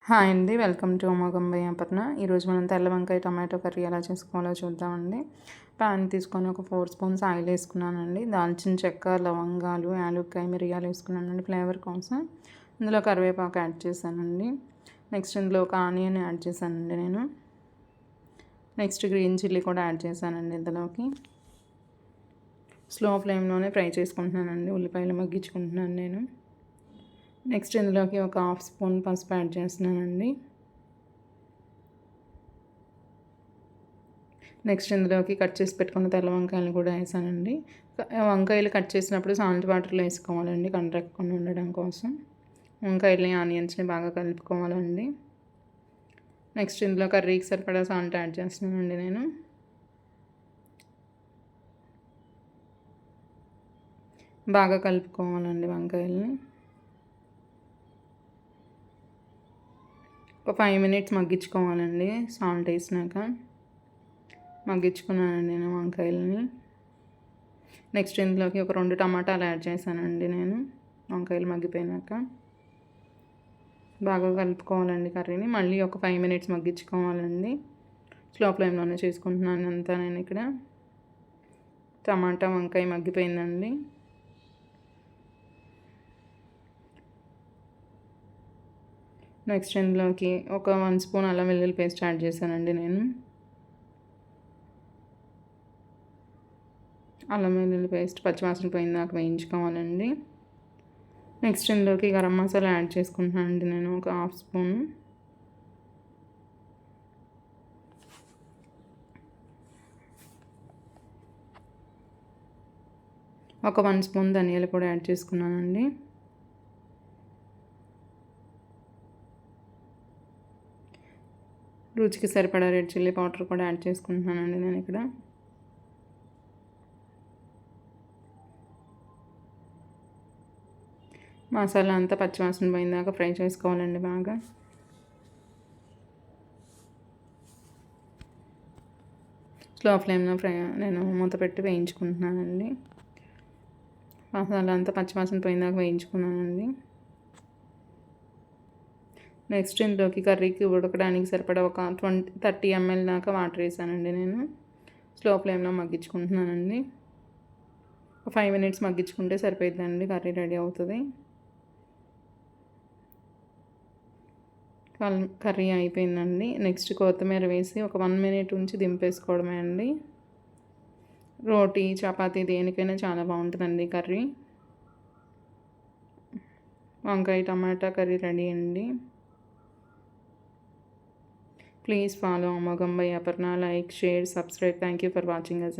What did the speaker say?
Hi అండి, welcome to అమోఘం అపర్ణ. ఈరోజు మనం తెల్ల వంకాయ టమాటో కర్రీ ఎలా చేసుకోవాలో చూద్దామండి. ప్యాన్ తీసుకొని ఒక 4 స్పూన్స్ ఆయిల్ వేసుకున్నానండి. దాల్చిన చెక్క, లవంగాలు, యాలుక్కాయ, మిరియాలు వేసుకున్నానండి ఫ్లేవర్ కోసం. ఇందులో కరివేపాకు యాడ్ చేశానండి. నెక్స్ట్ ఇందులో ఒక ఆనియన్ యాడ్ చేశానండి నేను. నెక్స్ట్ గ్రీన్ చిల్లీ కూడా యాడ్ చేశానండి ఇందులోకి. స్లో ఫ్లేమ్లోనే ఫ్రై చేసుకుంటున్నానండి. ఉల్లిపాయలు మగ్గించుకుంటున్నాను నేను. నెక్స్ట్ ఇందులోకి ఒక 1/2 స్పూన్ పసుపు యాడ్ చేస్తున్నానండి. నెక్స్ట్ ఇందులోకి కట్ చేసి పెట్టుకున్న తెల్ల వంకాయలు కూడా వేసానండి. వంకాయలు కట్ చేసినప్పుడు సాల్ట్ వాటర్లో వేసుకోవాలండి, కండ్రక్కకుండా ఉండడం కోసం. వంకాయలని ఆనియన్స్ని బాగా కలుపుకోవాలండి. నెక్స్ట్ ఇందులో కర్రీకి సరిపడా సాల్ట్ యాడ్ చేస్తున్నానండి నేను. బాగా కలుపుకోవాలండి వంకాయలని. ఒక 5 మినిట్స్ మగ్గించుకోవాలండి. సాల్ట్ వేసినాక మగ్గించుకున్నానండి నేను వంకాయలని. నెక్స్ట్ ఇందులోకి ఒక 2 టమాటాలు యాడ్ చేశానండి నేను. వంకాయలు మగ్గిపోయినాక బాగా కలుపుకోవాలండి కర్రీని. మళ్ళీ ఒక 5 మినిట్స్ మగ్గించుకోవాలండి. స్లో ఫ్లేమ్లోనే చేసుకుంటున్నాను అంతా నేను ఇక్కడ. టమాటా వంకాయ మగ్గిపోయిందండి. నెక్స్ట్ ఇందులోకి ఒక 1 స్పూన్ అల్లం వెల్లుల్లి పేస్ట్ యాడ్ చేశానండి నేను. అల్లం వెల్లుల్లి పేస్ట్ పచ్చివాసన పోయిందాక వేయించుకోవాలండి. నెక్స్ట్ ఇందులోకి గరం మసాలా యాడ్ చేసుకుంటున్నానండి నేను ఒక 1/2 స్పూన్. ఒక 1 స్పూన్ ధనియాలు కూడా యాడ్ చేసుకున్నానండి. రుచికి సరిపడా రెడ్ చిల్లీ పౌడర్ కూడా యాడ్ చేసుకుంటున్నానండి నేను ఇక్కడ. మసాలా అంతా పచ్చివాసన పోయిందాక ఫ్రై చేసుకోవాలండి బాగా. స్లో ఫ్లేమ్లో నేను మూత పెట్టి వేయించుకుంటున్నానండి. మసాలా అంతా పచ్చివాసన పోయిందాక వేయించుకున్నానండి. నెక్స్ట్ ఇందులోకి కర్రీకి ఉడకడానికి సరిపడా ఒక 30 ml దాకా వాటర్ వేసానండి నేను. స్లో ఫ్లేమ్లో మగ్గించుకుంటున్నానండి. ఒక 5 మినిట్స్ మగ్గించుకుంటే సరిపోతుందండి, కర్రీ రెడీ అవుతుంది. కర్రీ అయిపోయిందండి. నెక్స్ట్ కొత్తిమీర వేసి ఒక 1 మినిట్ ఉంచి దింపేసుకోవడమే అండి. రోటీ, చపాతీ దేనికైనా చాలా బాగుంటుందండి కర్రీ. వంకాయ టమాటా కర్రీ రెడీ అండి. Please follow Amogham by Aparna, like, share, subscribe. Thank you for watching us.